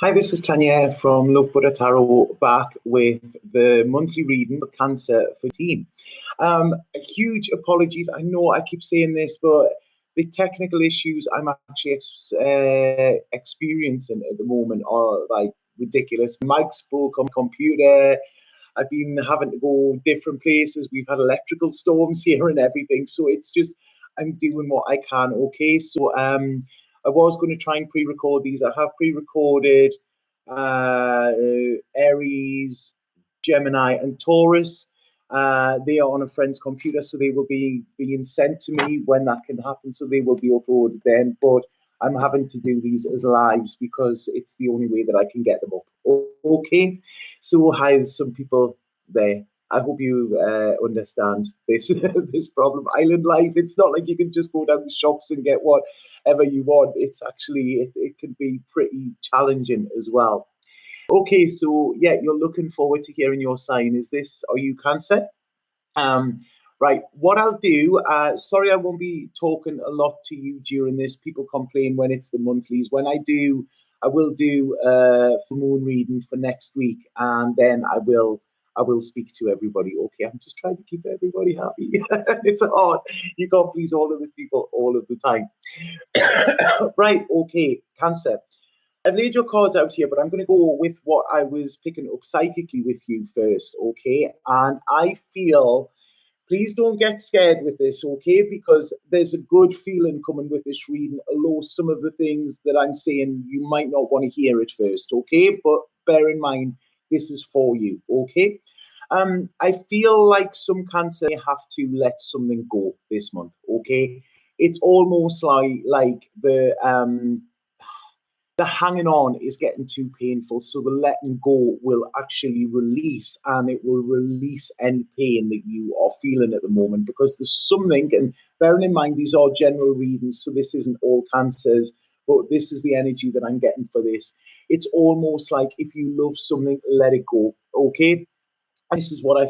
Hi, this is Tanya from Love Buddha Tarot back with the monthly reading for Cancer for Teen. Huge apologies. I know I keep saying this, but the technical issues I'm actually experiencing at the moment are like ridiculous. Mic's broke on my computer. I've been having to go different places. We've had electrical storms here and everything. So it's just, I'm doing what I can. Okay. So I was going to try and pre-record these. I have pre-recorded uh, Aries, Gemini, and Taurus. They are on a friend's computer, so they will be being sent to me when that can happen. So they will be uploaded then. But I'm having to do these as lives because it's the only way that I can get them up. Okay. So hi, some people there. I hope you understand this this problem. Island life. It's not like you can just go down the shops and get whatever you want. It's actually it can be pretty challenging as well. Okay, so yeah, you're looking forward to hearing your sign. Are you Cancer? Um, right, what I'll do, sorry, I won't be talking a lot to you during this. People complain when it's the monthlies. When I do, I will do full moon reading for next week, and then I will speak to everybody. Okay, I'm just trying to keep everybody happy. It's hard. You can't please all of the people all of the time. Right, okay, Cancer. I've laid your cards out here, but I'm going to go with what I was picking up psychically with you first, okay? And I feel, please don't get scared with this, okay? Because there's a good feeling coming with this reading, although some of the things that I'm saying you might not want to hear at first, okay? But bear in mind, this is for you, okay? I feel like some Cancer have to let something go this month, okay? It's almost like the hanging on is getting too painful. So the letting go will actually release, and it will release any pain that you are feeling at the moment, because there's something, and bearing in mind, these are general readings, so this isn't all Cancers, but this is the energy that I'm getting for this. It's almost like if you love something, let it go. Okay. This is what I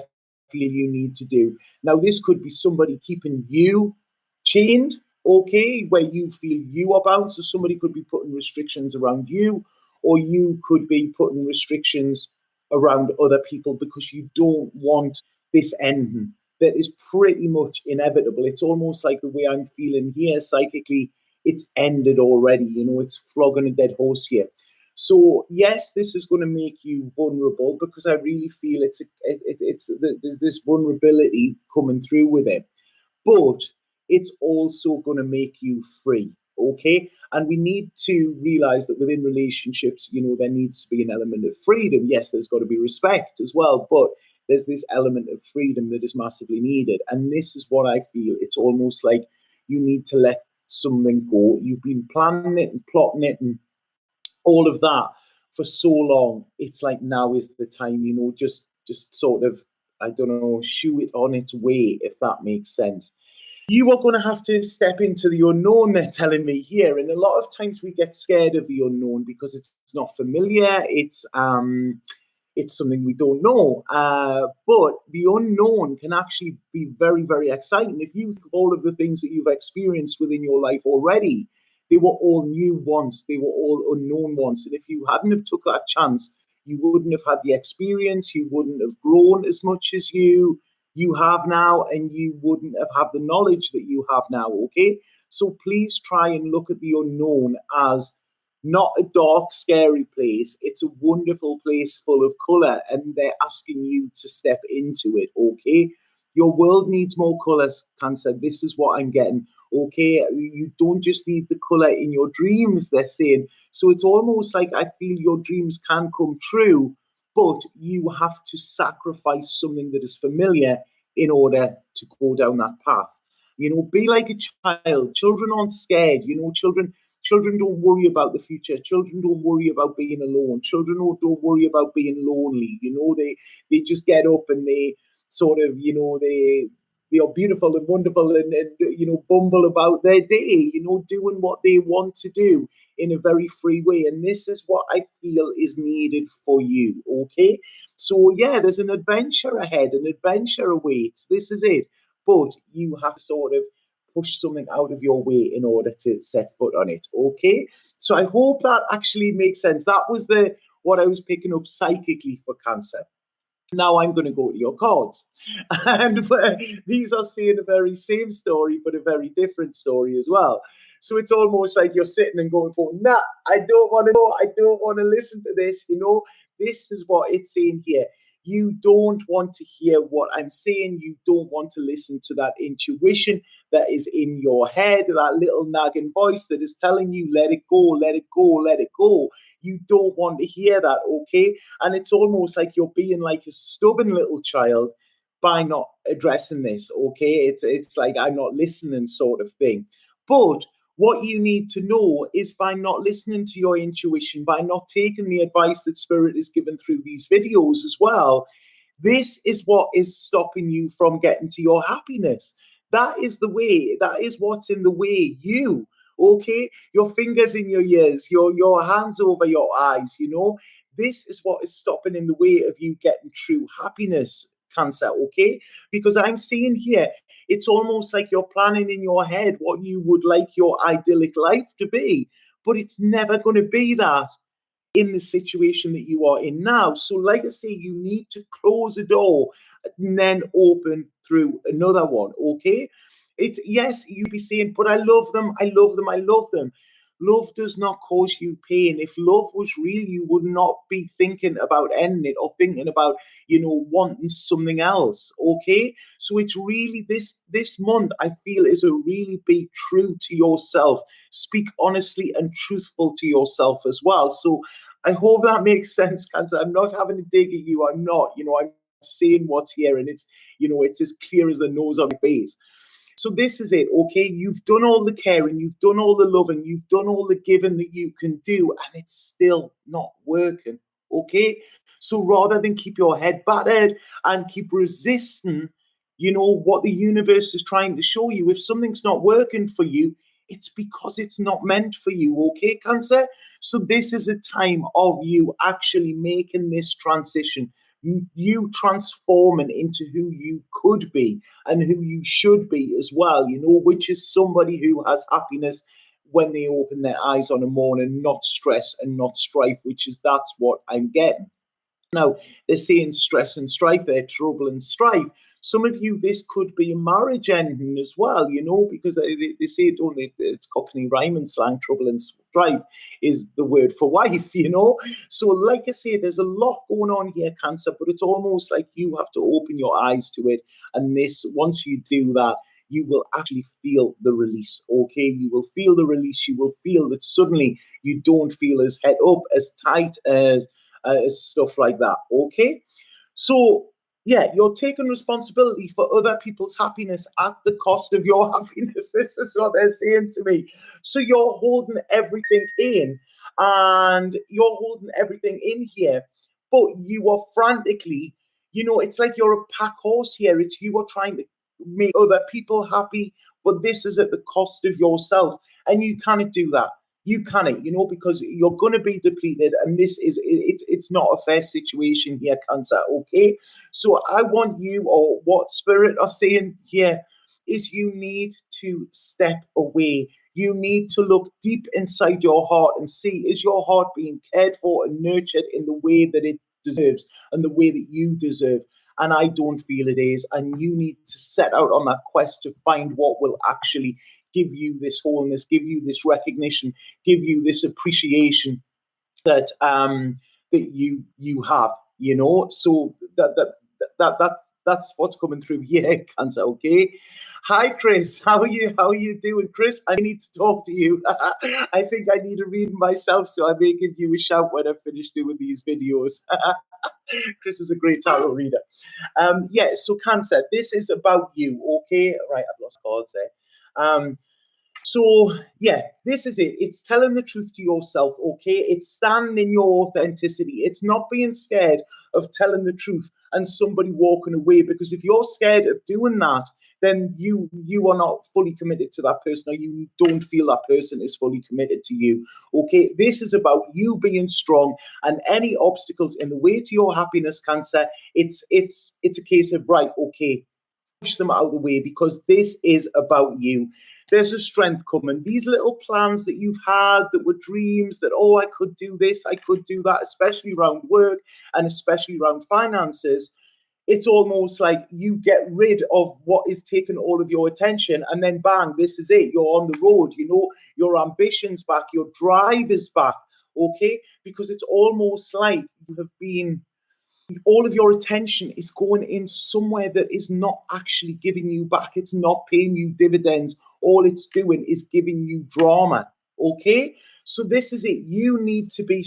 feel you need to do. Now, this could be somebody keeping you chained, okay, where you feel you are bound. So somebody could be putting restrictions around you, or you could be putting restrictions around other people because you don't want this ending. That is pretty much inevitable. It's almost like the way I'm feeling here psychically, it's ended already. It's flogging a dead horse here. So yes, this is going to make you vulnerable, because I really feel there's this vulnerability coming through with it, but it's also going to make you free. Okay, and we need to realize that within relationships, there needs to be an element of freedom. Yes, there's got to be respect as well, but there's this element of freedom that is massively needed. And this is what I feel. It's almost like you need to let something go. You've been planning it and plotting it and all of that for so long. It's like now is the time, just sort of, I don't know, shoo it on its way, if that makes sense. You are going to have to step into the unknown, they're telling me here. And a lot of times we get scared of the unknown because it's not familiar. It's something we don't know. But the unknown can actually be very, very exciting. If you think of all of the things that you've experienced within your life already, they were all new once. They were all unknown once. And if you hadn't have took that chance, you wouldn't have had the experience. You wouldn't have grown as much as you have now, and you wouldn't have had the knowledge that you have now. Okay, so please try and look at the unknown as not a dark, scary place. It's a wonderful place full of color, and they're asking you to step into it. Okay, your world needs more colors, Cancer. This is what I'm getting. Okay, you don't just need the color in your dreams, they're saying. So it's almost like I feel your dreams can come true, but you have to sacrifice something that is familiar in order to go down that path. Be like a child. Children aren't scared. Children don't worry about the future. Children don't worry about being alone. Children don't worry about being lonely. They just get up and they sort of, they are beautiful and wonderful, and bumble about their day, doing what they want to do in a very free way. And this is what I feel is needed for you. Okay. So yeah, there's an adventure ahead, an adventure awaits. This is it. But you have to sort of push something out of your way in order to set foot on it. Okay, so I hope that actually makes sense. That was the what I was picking up psychically for Cancer. Now I'm going to go to your cards. And these are saying the very same story, but a very different story as well. So it's almost like you're sitting and going, nah, I don't want to know. I don't want to listen to this. This is what it's saying here. You don't want to hear what I'm saying. You don't want to listen to that intuition that is in your head, that little nagging voice that is telling you, let it go, let it go, let it go. You don't want to hear that, okay? And it's almost like you're being like a stubborn little child by not addressing this, okay? It's like I'm not listening sort of thing. But what you need to know is by not listening to your intuition, by not taking the advice that Spirit is given through these videos as well, this is what is stopping you from getting to your happiness. That is the way. That is what's in the way. You, okay? Your fingers in your ears, your hands over your eyes, This is what is stopping in the way of you getting true happiness, Cancer, okay? Because I'm seeing here, it's almost like you're planning in your head what you would like your idyllic life to be, but it's never going to be that in the situation that you are in now. So, like I say, you need to close a door and then open through another one, okay? It's yes, you'd be saying, but I love them, I love them, I love them. Love does not cause you pain. If love was real, you would not be thinking about ending it or thinking about, wanting something else. Okay. So it's really this month, I feel, is a really big true to yourself. Speak honestly and truthful to yourself as well. So I hope that makes sense, Cancer. I'm not having to dig at you. I'm not, I'm saying what's here, and it's as clear as the nose on my face. So this is it, okay? You've done all the caring, you've done all the loving, you've done all the giving that you can do, and it's still not working, okay? So rather than keep your head battered and keep resisting, what the universe is trying to show you, if something's not working for you, it's because it's not meant for you, okay, Cancer? So this is a time of you actually making this transition, you transforming into who you could be and who you should be as well, which is somebody who has happiness when they open their eyes on a morning, not stress and not strife, that's what I'm getting. Now, they're saying stress and strife, they're trouble and strife. Some of you, this could be a marriage ending as well, because they say, don't they, it's Cockney rhyming slang, trouble and strife is the word for wife, So, like I say, there's a lot going on here, Cancer, but it's almost like you have to open your eyes to it. And once you do that, you will actually feel the release, okay? You will feel the release. You will feel that suddenly you don't feel as head up, as tight, as stuff like that, okay? So, yeah, you're taking responsibility for other people's happiness at the cost of your happiness. This is what they're saying to me. So you're holding everything in, and you're holding everything in here, but you are frantically, it's like you're a pack horse here. It's you are trying to make other people happy, but this is at the cost of yourself, and you cannot do that. You cannot, because you're going to be depleted, and it's not a fair situation here, Cancer, okay? So I want you, or what Spirit are saying here, is you need to step away. You need to look deep inside your heart and see, is your heart being cared for and nurtured in the way that it deserves and the way that you deserve? And I don't feel it is. And you need to set out on that quest to find what will actually give you this wholeness, give you this recognition, give you this appreciation that you have, So that's what's coming through here, Cancer. Okay. Hi, Chris. How are you? How are you doing, Chris? I need to talk to you. I think I need a reading myself, so I may give you a shout when I finish doing these videos. Chris is a great tarot reader. So Cancer, this is about you, okay? Right, I've lost cards there. So, yeah, this is it. It's telling the truth to yourself, okay? It's standing in your authenticity. It's not being scared of telling the truth and somebody walking away, because if you're scared of doing that, then you are not fully committed to that person, or you don't feel that person is fully committed to you, okay? This is about you being strong, and any obstacles in the way to your happiness, Cancer, it's a case of, right, okay, push them out of the way, because this is about you. There's a strength coming. These little plans that you've had that were dreams, that, oh, I could do this, I could do that, especially around work and especially around finances. It's almost like you get rid of what is taking all of your attention, and then bang, this is it. You're on the road, your ambition's back, your drive is back, okay? Because it's almost like you have been, all of your attention is going in somewhere that is not actually giving you back. It's not paying you dividends. All it's doing is giving you drama. Okay? So this is it. You need to be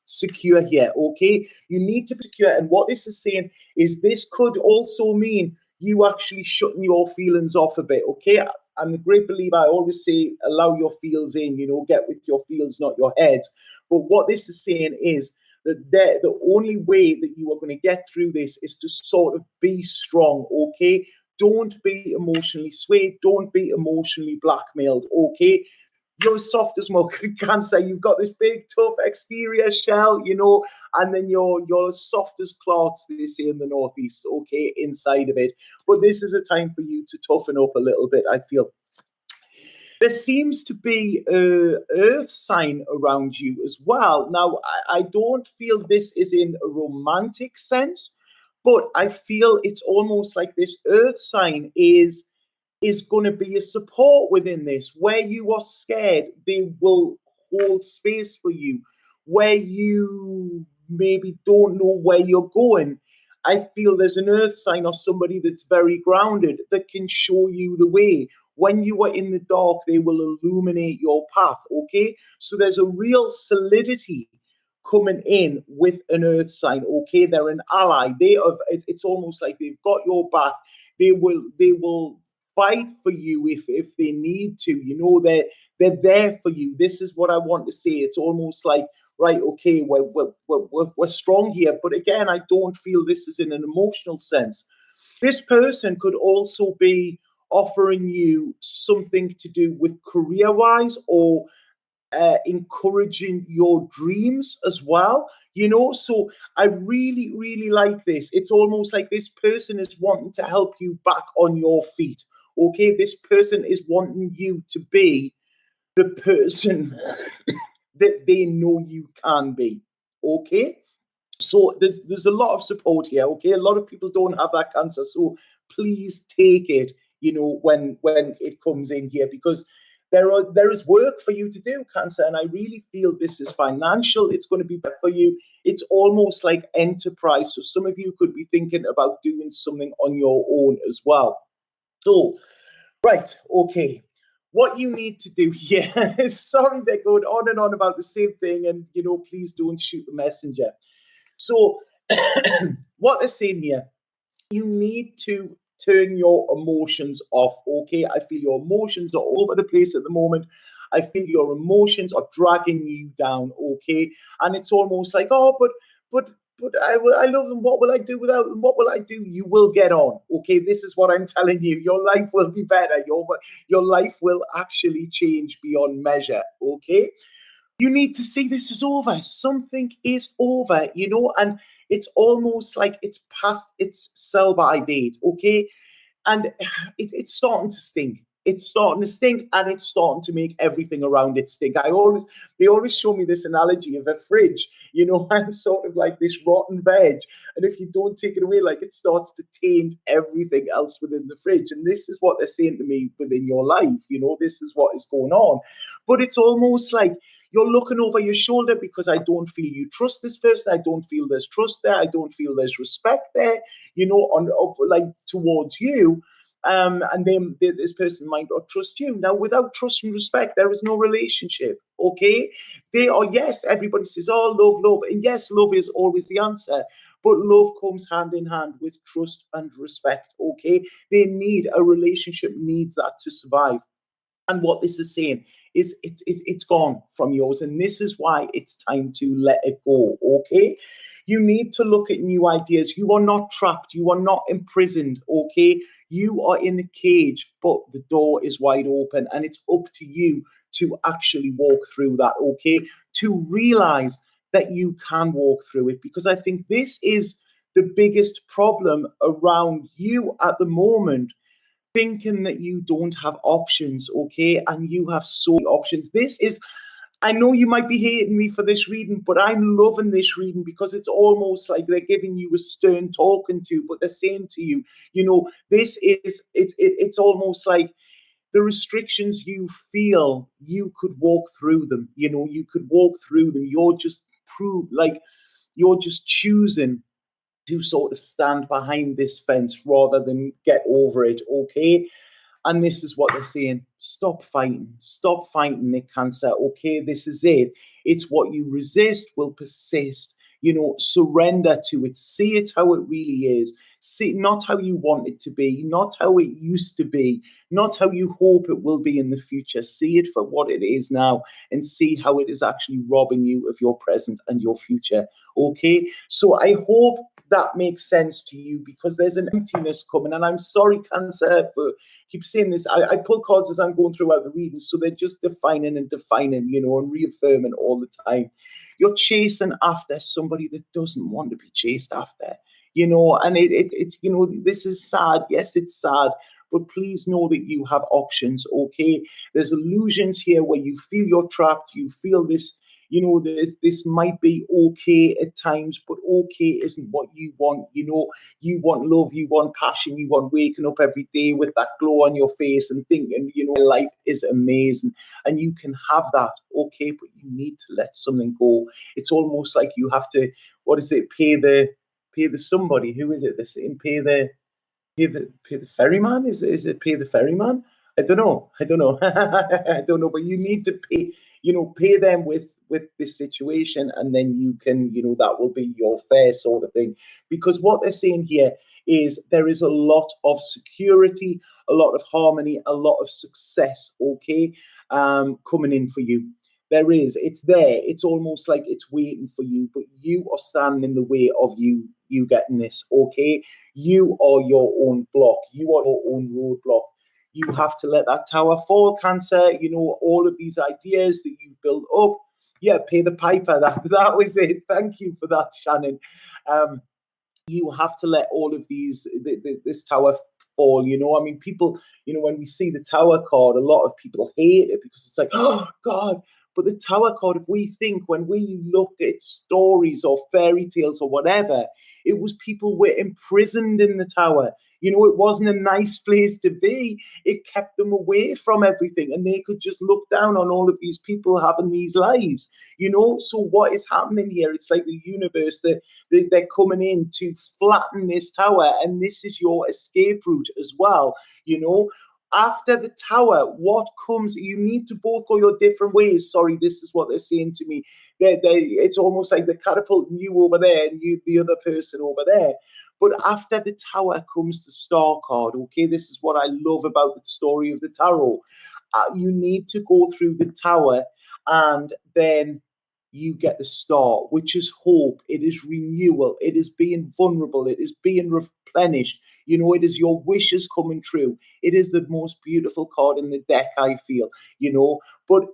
secure here. Okay? You need to be secure. And what this is saying is this could also mean you actually shutting your feelings off a bit. Okay? I'm a great believer. I always say, allow your feels in, get with your feels, not your head. But what this is saying is, that the only way that you are going to get through this is to sort of be strong, okay? Don't be emotionally swayed. Don't be emotionally blackmailed, okay? You're as soft as milk, Cancer. You've got this big, tough exterior shell, and then you're as soft as clots, they say in the Northeast, okay, inside of it. But this is a time for you to toughen up a little bit, I feel. There seems to be a earth sign around you as well. Now, I don't feel this is in a romantic sense, but I feel it's almost like this earth sign is going to be a support within this. Where you are scared, they will hold space for you. Where you maybe don't know where you're going, I feel there's an earth sign or somebody that's very grounded that can show you the way. When you are in the dark, they will illuminate your path, okay? So there's a real solidity coming in with an earth sign, okay? They're an ally. It's almost like they've got your back. They will fight for you if they need to. They're there for you. This is what I want to say. It's almost like, right, okay, we're strong here. But again, I don't feel this is in an emotional sense. This person could also be offering you something to do with career-wise, or encouraging your dreams as well. So I really, really like this. It's almost like this person is wanting to help you back on your feet. Okay, this person is wanting you to be the person that they know you can be. Okay, so there's a lot of support here. Okay, a lot of people don't have that, Cancer, so please take it, when it comes in here, because there is work for you to do, Cancer, and I really feel this is financial. It's going to be better for you. It's almost like enterprise. So some of you could be thinking about doing something on your own as well. So, right, okay. What you need to do here, sorry, they're going on and on about the same thing, and please don't shoot the messenger. So, what they're saying here, you need to turn your emotions off, okay? I feel your emotions are all over the place at the moment. I feel your emotions are dragging you down, okay? And it's almost like, oh, but I love them. What will I do without them? What will I do? You will get on, okay? This is what I'm telling you. Your life will be better. Your life will actually change beyond measure, okay? You need to see this is over. Something is over, and it's almost like it's past its sell by date, okay? And it's starting to stink. It's starting to stink, and it's starting to make everything around it stink. They always show me this analogy of a fridge, and sort of like this rotten veg. And if you don't take it away, like, it starts to taint everything else within the fridge. And this is what they're saying to me within your life. This is what is going on. But it's almost like you're looking over your shoulder, because I don't feel you trust this person. I don't feel there's trust there. I don't feel there's respect there, like towards you. And then this person might not trust you. Now, without trust and respect, there is no relationship. Okay, they are, yes, everybody says, oh, love, and yes, love is always the answer, but love comes hand in hand with trust and respect. Okay, a relationship needs that to survive. And what this is saying is it's gone from yours. And this is why it's time to let it go, okay? You need to look at new ideas. You are not trapped. You are not imprisoned, okay? You are in the cage, but the door is wide open. And it's up to you to actually walk through that, okay? To realize that you can walk through it. Because I think this is the biggest problem around you at the moment, thinking that you don't have options, okay? And you have so many options. This is, I know you might be hating me for this reading, but I'm loving this reading because it's almost like they're giving you a stern talking to, but they're saying to you, this is, it's almost like the restrictions you feel, you could walk through them. You could walk through them. You're just choosing to sort of stand behind this fence rather than get over it, okay? And this is what they're saying. Stop fighting. Stop fighting the cancer. Okay, this is it. It's what you resist will persist. Surrender to it. See it how it really is. See, not how you want it to be, not how it used to be, not how you hope it will be in the future. See it for what it is now and see how it is actually robbing you of your present and your future. Okay, so I hope that makes sense to you, because there's an emptiness coming. And I'm sorry, Cancer, for keep saying this. I pull cards as I'm going throughout the reading, so they're just defining and defining, and reaffirming all the time. You're chasing after somebody that doesn't want to be chased after, and it's this is sad. Yes, it's sad, but please know that you have options, okay? There's illusions here where you feel you're trapped, you feel this, this might be okay at times, but okay isn't what you want. You want love, you want passion, you want waking up every day with that glow on your face and thinking, life is amazing. And you can have that, okay, but you need to let something go. It's almost like you have to, what is it, pay the somebody, who is it? The same, pay the ferryman? Is it pay the ferryman? I don't know. I don't know. I don't know. But you need to pay. Pay them with this situation, and then you can. That will be your fair sort of thing. Because what they're saying here is there is a lot of security, a lot of harmony, a lot of success. Okay, coming in for you. There is. It's there. It's almost like it's waiting for you, but you are standing in the way of you getting this. Okay, you are your own block. You are your own roadblock. You have to let that tower fall, Cancer. All of these ideas that you've built up. Yeah, pay the piper. That was it. Thank you for that, Shannon. You have to let all of this tower fall. I mean, people, when we see the tower card, a lot of people hate it because it's like, oh God. But the tower card, if we think, when we look at stories or fairy tales or whatever, it was people were imprisoned in the tower. It wasn't a nice place to be. It kept them away from everything, and they could just look down on all of these people having these lives. So what is happening here? It's like the universe, they're coming in to flatten this tower, and this is your escape route as well. After the tower, what comes? You need to both go your different ways. Sorry, this is what they're saying to me. It's almost like they're catapulting you over there and you, the other person, over there. But after the tower comes the star card. Okay, this is what I love about the story of the tarot. You need to go through the tower, and then you get the star, which is hope. It is renewal. It is being vulnerable. It is being replenished. It is your wishes coming true. It is the most beautiful card in the deck, I feel. But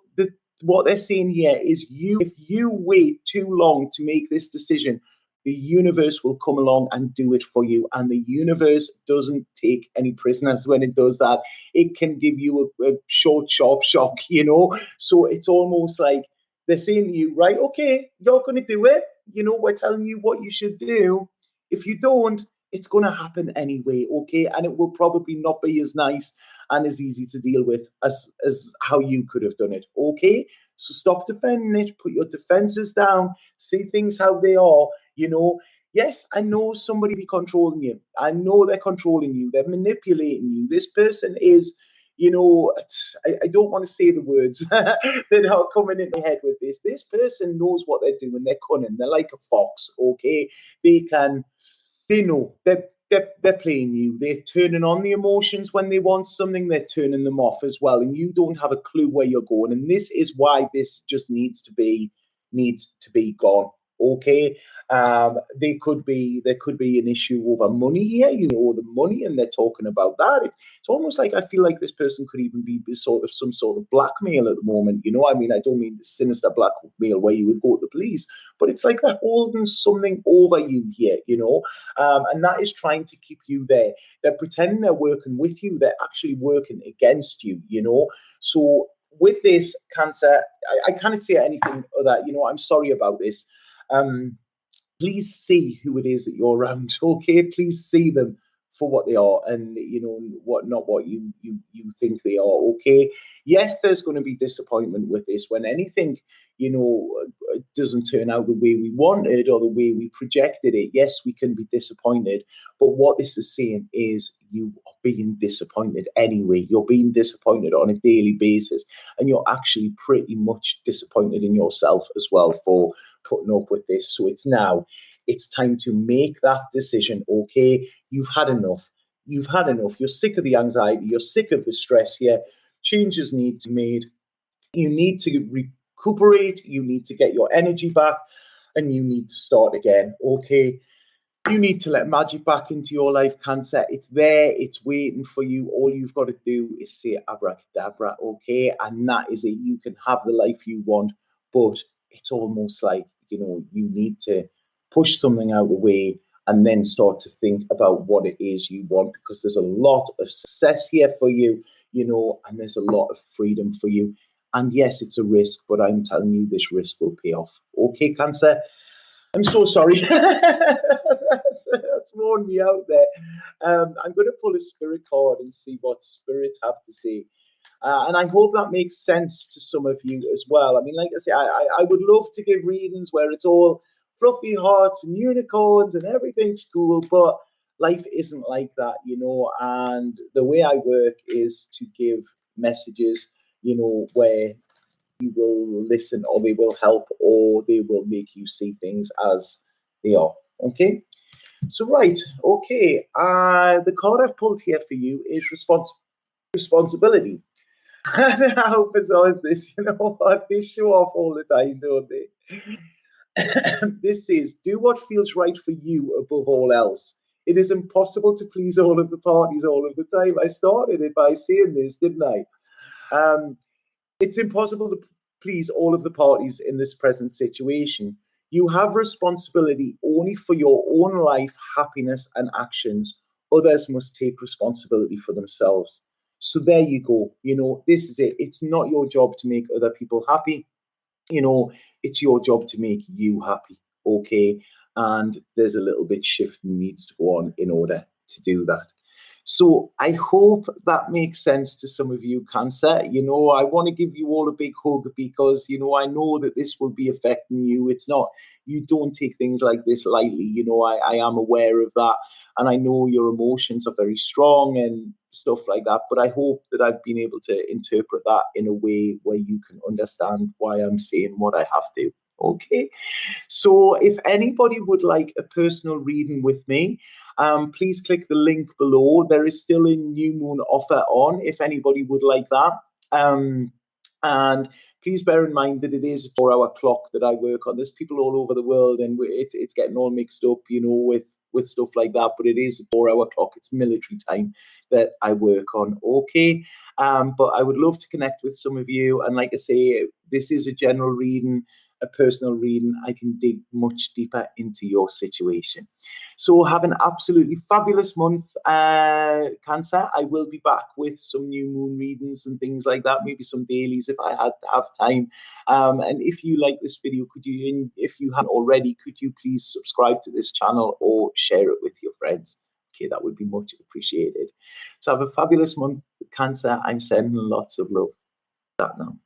what they're saying here is, if you wait too long to make this decision, the universe will come along and do it for you. And the universe doesn't take any prisoners when it does that. It can give you a short, sharp shock, So it's almost like they're saying to you, right, okay, you're going to do it. We're telling you what you should do. If you don't, it's going to happen anyway, okay? And it will probably not be as nice and as easy to deal with as how you could have done it, okay? So stop defending it. Put your defenses down. See things how they are, Yes, I know somebody be controlling you. I know they're controlling you. They're manipulating you. This person is I don't want to say the words that are coming in my head with this. This person knows what they're doing. They're cunning. They're like a fox, okay? They know. They're playing you. They're turning on the emotions when they want something. They're turning them off as well. And you don't have a clue where you're going. And this is why this just needs to be gone. Okay, there could be an issue over money here, the money, and they're talking about that. It's almost like I feel like this person could even be sort of some sort of blackmail at the moment. I mean, I don't mean the sinister blackmail where you would go to the police, but it's like they're holding something over you here, and that is trying to keep you there. They're pretending they're working with you, they're actually working against you. So with this Cancer, I can't say anything other. I'm sorry about this. um, Please see who it is that you're around. Okay, please see them for what they are, and what, not what you think they are. Okay, yes, there's going to be disappointment with this when anything doesn't turn out the way we wanted or the way we projected it. Yes, we can be disappointed, but what this is saying is you are being disappointed anyway. You're being disappointed on a daily basis, and you're actually pretty much disappointed in yourself as well for putting up with this. So it's time to make that decision. Okay, you've had enough. You've had enough. You're sick of the anxiety. You're sick of the stress here. Changes need to be made. You need to recuperate. You need to get your energy back, and you need to start again. Okay, you need to let magic back into your life, Cancer. It's there, it's waiting for you. All you've got to do is say abracadabra, okay? And that is it. You can have the life you want, but it's almost like, you need to push something out of the way and then start to think about what it is you want, because there's a lot of success here for you, and there's a lot of freedom for you. And yes, it's a risk, but I'm telling you, this risk will pay off. Okay, Cancer? I'm so sorry. That's worn me out there. I'm going to pull a spirit card and see what spirits have to say. And I hope that makes sense to some of you as well. I mean, like I say, I would love to give readings where it's all fluffy hearts and unicorns and everything's cool, but life isn't like that, And the way I work is to give messages, where you will listen, or they will help, or they will make you see things as they are. Okay, so right, okay, the card I've pulled here for you is responsibility. And how bizarre is this? What, they show off all the time, don't they? This is, do what feels right for you above all else. It is impossible to please all of the parties all of the time. I started it by saying this, didn't I? It's impossible to please all of the parties in this present situation. You have responsibility only for your own life, happiness, and actions. Others must take responsibility for themselves. So there you go. This is it. It's not your job to make other people happy. It's your job to make you happy. Okay. And there's a little bit shifting needs to go on in order to do that. So I hope that makes sense to some of you, Cancer. I want to give you all a big hug because, I know that this will be affecting you. It's not, you don't take things like this lightly. I am aware of that. And I know your emotions are very strong and stuff like that. But I hope that I've been able to interpret that in a way where you can understand why I'm saying what I have to. Okay. So if anybody would like a personal reading with me, please click the link below. There is still a new moon offer on if anybody would like that. And please bear in mind that it is a 4-hour clock that I work on. There's people all over the world, and it's getting all mixed up, with stuff like that. But it is a 4-hour clock. It's military time that I work on. Okay. But I would love to connect with some of you. And like I say, this is a general reading, a personal reading. I can dig much deeper into your situation. So have an absolutely fabulous month, Cancer. I will be back with some new moon readings and things like that, maybe some dailies if I had to have time. And if you like this video, if you haven't already, could you please subscribe to this channel or share it with your friends? Okay, that would be much appreciated. So have a fabulous month, Cancer. I'm sending lots of love. That now.